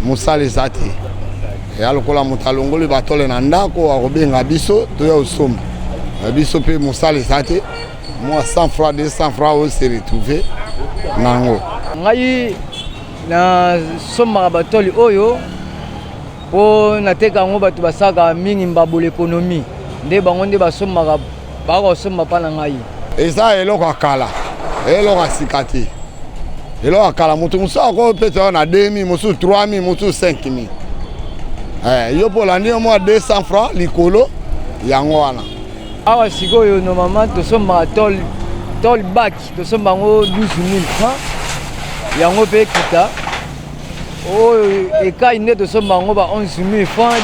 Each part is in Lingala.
musale zati ya lokola mutalongoli batole na ndako akobenga biso to ya osomba biso pe musale zati moi 100 francs 200 francs au se retrouver nango ngai na somba batoli oyo po nateka ngo batu basaka mingi mbabula économie nde bango nde basomaka bakosomba pa na ngai eza eloko akala eloko asikati eloko akala mutu musu akopesa na 2000 musu 3000 musu 5000 yo polandi yo mwa 200 francs likolo yango wana awa sikoyo normalement tosombaka tol bac tosomba ngo 12000 francs yango pe kita oyo ekai nde tosomba ngo ba 11000 francs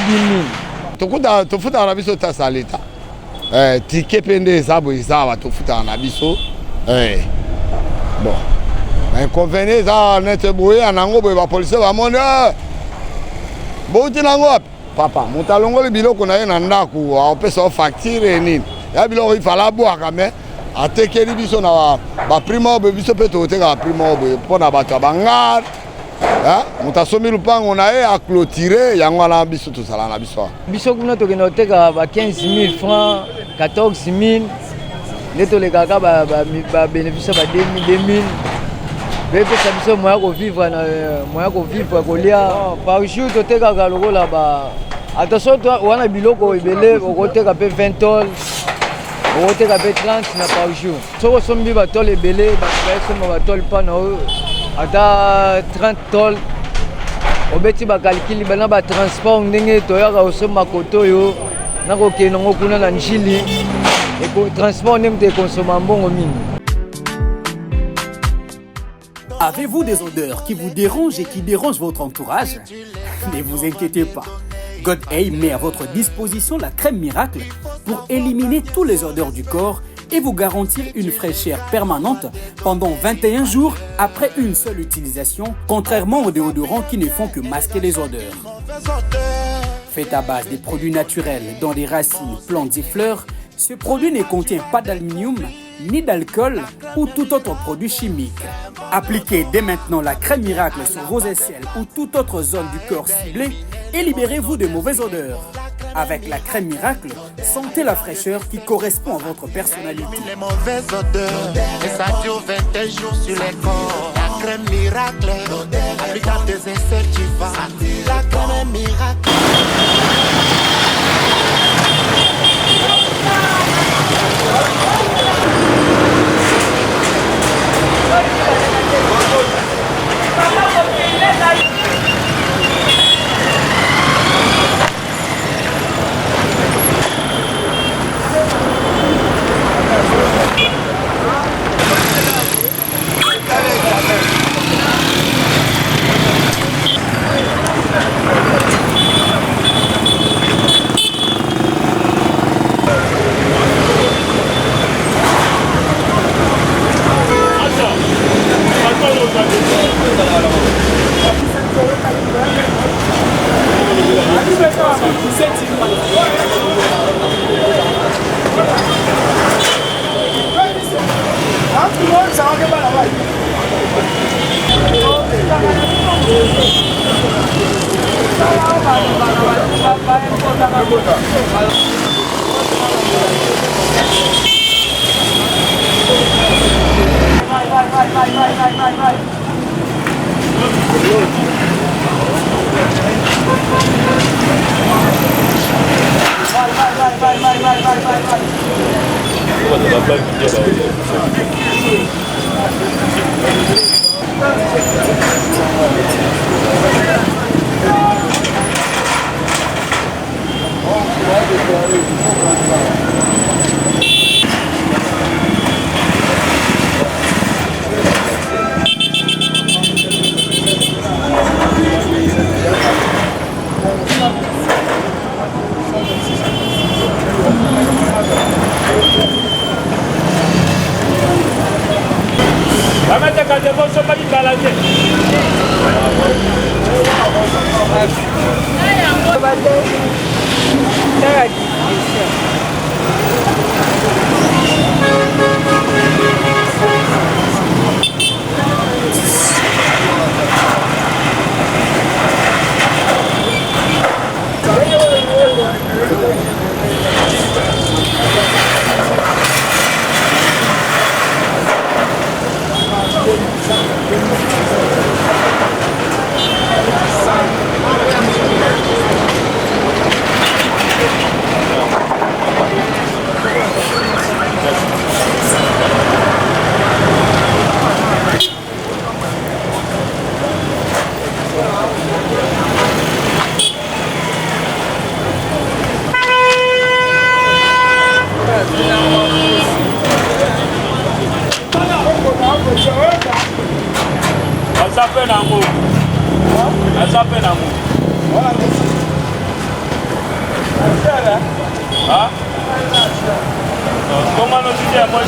10000 tofutaka na biso tasa leta tike pe nde eza boye eza awa tofutaka na biso bon inconvénient eza nete boye anango boye bapolisier bamoni bouti nango papa moto alongoli biloko na ye na ndako aopesa facture nini ya biloko ifala abwaka me atekeli biso na baprima oyo biso mpe tokoteka baprima oyo boye mpo na bato ya bangare moto asomi lupango na ye aclotire yango wana biso tosala na biso biso kuna tokende koteka ba 15000 francs 14000 nde tolekaka babénéfice ba 2000 bepesa biso moya kovivre kolia par jour totekaka lokola attention wana biloko ebele okoteka mpe 20 tol okoteka mpe 30 na par jour soki osombi batol ebele basomba batol mpana oyo ata 30 tol obeti bakalikili bana batransport ndenge toyaka osomba koto oyo nakokende ngo kuna na njili transport nde moto ekonsoma mbongo mingi. Avez-vous des odeurs qui vous dérangent et qui dérangent votre entourage? Ne vous inquiétez pas. GodA met à votre disposition la crème miracle pour éliminer tous les odeurs du corps et vous garantir une fraîcheur permanente pendant 21 jours après une seule utilisation, contrairement aux déodorants qui ne font que masquer les odeurs. Fait à base des produits naturels dont les racines, plantes et fleurs, ce produit ne contient pas d'aluminium, ni d'alcool ou tout autre produit chimique. Appliquez dès maintenant la crème miracle sur vos aisselles ou toute autre zone du corps ciblée et libérez-vous de mauvaises odeurs. Avec la crème miracle, sentez la fraîcheur qui correspond à votre personnalité. Les mauvaises odeurs, et ça dure 21 jours sur les corps. La crème miracle, appliquant tes aisselles, tu vas. La crème miracle. Comment nous dire moi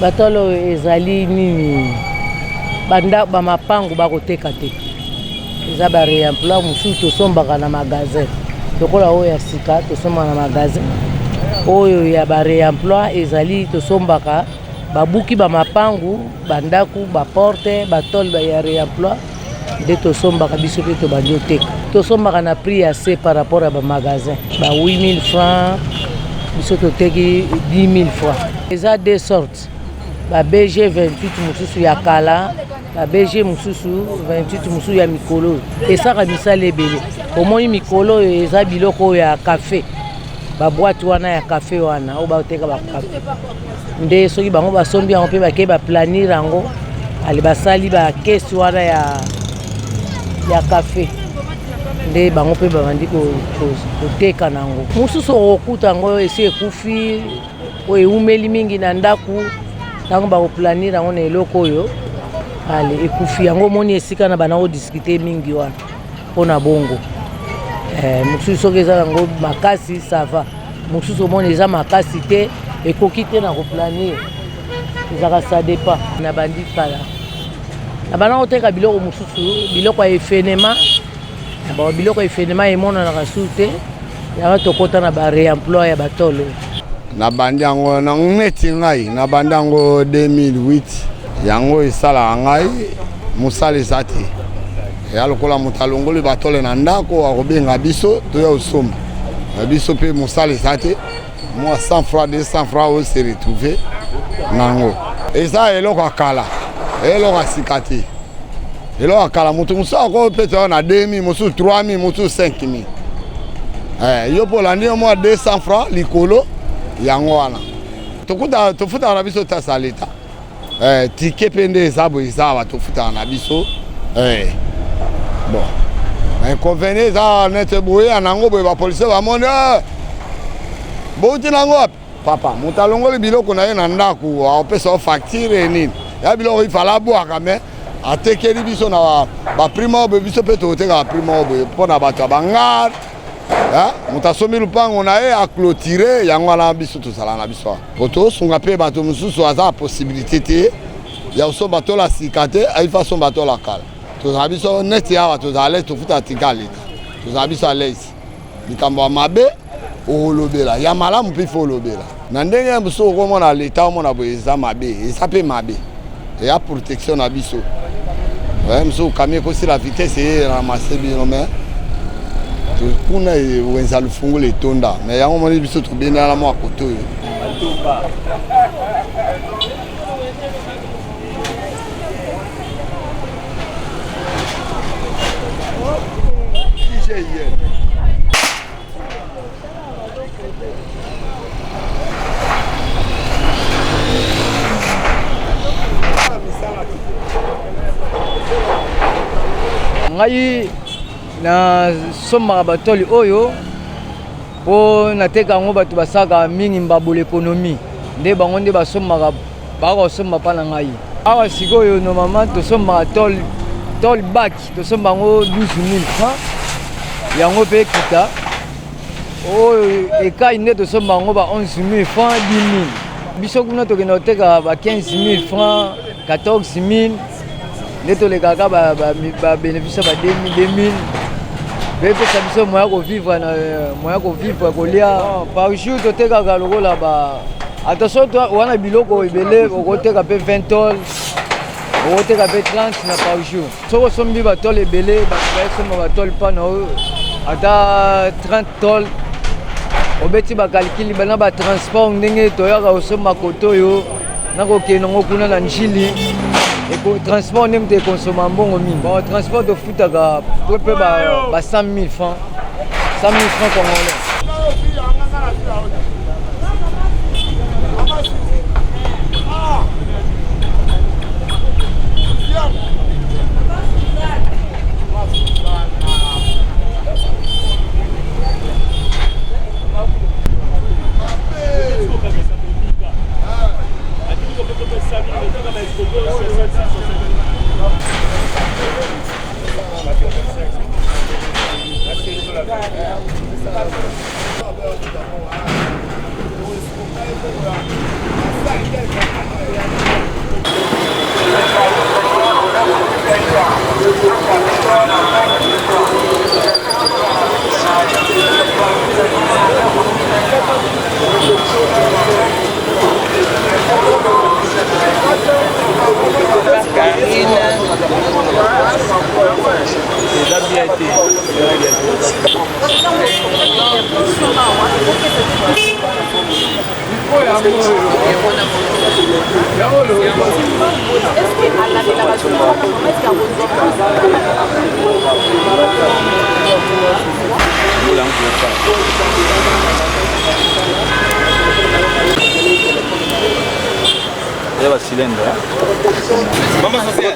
batolo ezali nini banda ba mapango bakoteka te eza ba réemploi mususu tosombaka na magasin lokola oyo ya sika tosombaka na magasin oyo ya ba réemploi ezali tosombaka babuki ba mapango bandaku ba porte batol ba ya réemploi nde tosombaka biso pe tobandi oteka tosombaka na prix ya se par rapport à ba magasin ba 8000 francs biso toteki 10 000 francs eza deux sortes ba BG 28 mususu ya kala ba BG mususu 28 mususu ya mikolo esaka misala ebele omoni mikolo eza biloko ya café ba boîte wana ya café wana o baoteka ba café nde soki bango basombi yango mpe bakei baplanir yango ale basali bakesi wana ya café nde bango mpe babandi koteka nango mosusu okokuta yango esi ekufi oyo eumeli mingi na ndaku ntango bakoplanir yango na eloko oyo ale ekufi yango omoni esika na bana kodiskute mingi wana mpona bongo mosusu soki eza yango makasi sava mosusu omoni eza makasi te ekoki te na koplanir ezaka ça dépend na bandi kala na bana koteka biloko mosusu biloko ya efenema biloko efenema emonanaka su te yango tokota na ba réemploi ya batolo na bandi yango na neti ngai na bandi yango 2008 yango esalaka ngai mosalisa te ya lokola moto alongoli batole na ndako akobenga biso toya osomba biso mpe mosalisa te mwa 100 francs 200 francs oyo se retrouve nango eza eloko akala eloko asika te eloko akala moto mosusu akopesa na 2000 mosusu 3000 mosusu 5000 yo mpo olandi yo mwa 200 francs likolo yango wana tofutaka na biso tasa leta tike mpe nde eza boye eza tofutaka na biso bon inconvénient eza nete boye nango boye bapolisier bamoni bouti nango papa moto alongoli biloko na ye na ndako akopesa facture nini ya biloko ifala abwaka me atekeli biso na baprima oyo biso mpe tokoteka baprima oyo boye mpo na bato ya bangare moto asombi lupango na ye aclotire yango wana biso tosala na biso po tosunga mpe bato mosusu aza na possibilité te ya osomba to la sikate aifa somba to la kala tozala biso neti awa tozala lesi tofuta tika leta tozala biso alesi likambo ya mabe olobela ya malamu mpe ifo olobela na ndenge mosusu okomona leta omona boye eza mabe eza mpe mabe eya protection na biso mosusu okami ekosila vitese ye ramase bino me kuna wenza lufungula etonda me yango moni biso tobendela mwa koto oyo ngai na somaka batoli oyo po nateka yango bato basaka mingi mbabula ekonomi nde bango nde basomaka bakosomba mpa na ngai awa sikoyo normalement tosomaka tol bak tosomba yango 12 000 francs yango mpe ekita oyo ekai nde tosomba yango ba 11 000 francs 10 000 biso kuna tokende koteka ba 15 000 francs 14 000 nde tolekaka babénéfice ba 2 000 bepesa biso moya kovivre kolia par jour totekaka lokola attention wana biloko ebele okoteka mpe 20 tol okoteka mpe 30 na par jour soki osombi batol ebele basomba batol mpana oyo ata 30 tol obeti bakalikili bana batransport ndenge toyaka osomba koto oyo nakokende yango kuna na njili transport nde moto ekonsoma mbongo mingi transport tofutaka mpe ba 100 000 francs 100 000 francs congolais.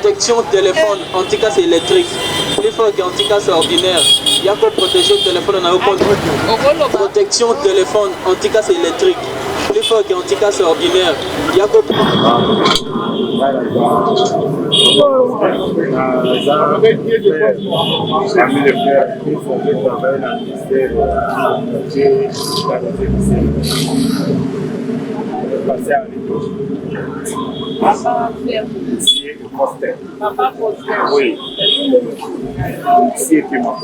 Protection téléphone anti-casse électrique. Plus fort qu'anti-casse ordinaire. Il y a quoi protection téléphone on a au protection téléphone anti-casse électrique. Plus fort qu'anti-casse ordinaire. Il y a quoi Papa Foster. Oui. C'est moi.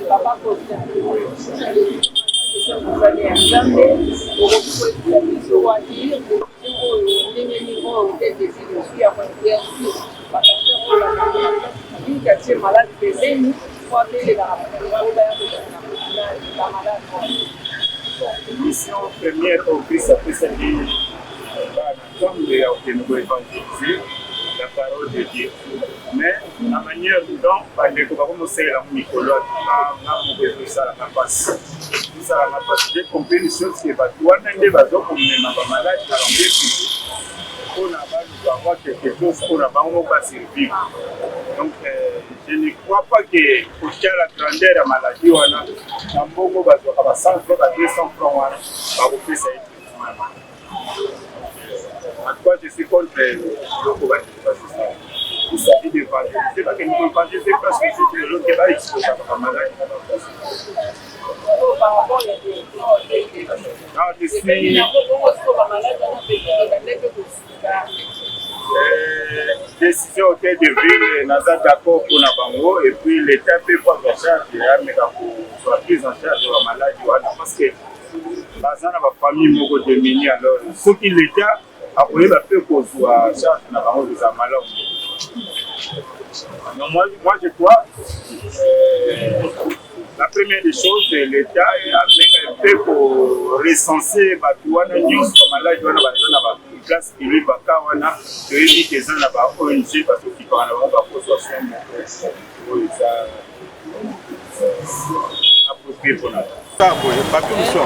Papa Foster. Vous allez à jamais, vous pouvez choisir, mission première au Christ après sa vie, comme de nous évangéliser la parole de Dieu. Mais la manière dont on va commencer la Nicolas, ça la passe. Ça la passe. J'ai compris une chose qui est pas toi, même des bateaux comme les malades, on a avoir quelque chose qu'on n'a pas survivre. Donc, je ne crois pas que pour la grandeur de la maladie, on a un bon mot, on va 100 francs à 200 francs, on va vous faire ça. En tout cas, je suis contre le il s'agit de vendre. C'est pas que nous pouvons vendre, c'est parce que c'est le qui va exposer à la maladie. Par rapport, il y a des je suis décision hôtel de ville naza d'accord pour na bango et puis l'état peut prendre en charge mais pour prise en charge de la maladie parce que baza na ba famille moko démunie alors faut qu'il l'état après ba peut kozwa charge na bango de la maladie. Non, moi je crois la première des choses l'État a fait pour recenser batuana news comme maladie wana bazana ba classe publique bakawana to éviter que ça na ba ONG parce que par là on va poser ça approprié pour nous. Ça bon, pas tout ça.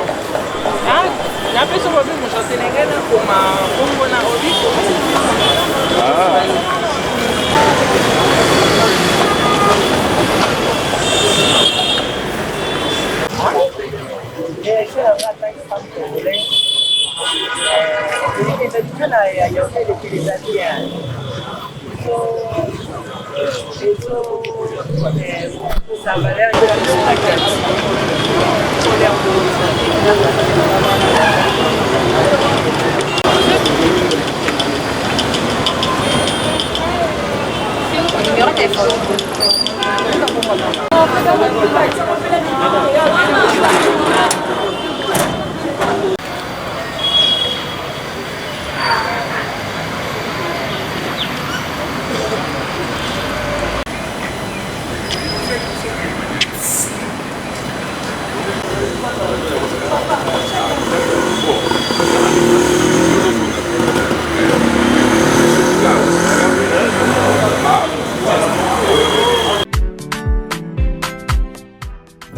Ah, na peso ba mo sa Sénégal comme bongo na obiko.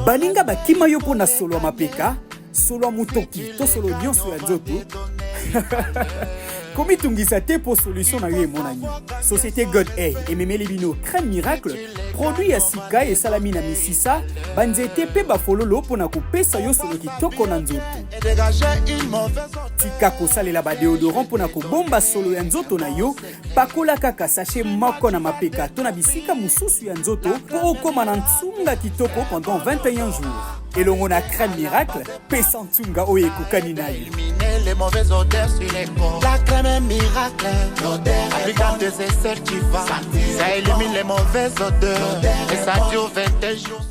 balinga bakima yo pona solo mapeka solo mutoki to solo nyonso ya nzoto komitungisa te po solution na yo emonani. Société God Aid ememeli bino crème miracle produit ya sika et salami na misisa banzete pe bafololo pona kopesa yo solo kitoko na nzoto. Tika kosalela ba déodorant pona kobomba solo ya nzoto na yo pakola kaka sachet moko na mapeka to na bisika mususu ya nzoto po okoma na ntunga kitoko pendant 21 jours. Elongo na crème miracle pesa ntunga oyo ekokani na yo. Les mauvaises odeurs sur les corps. La crème miracle, l'odeur des essais tu vas. Ça élimine les mauvaises odeurs et ça dure 21 jours.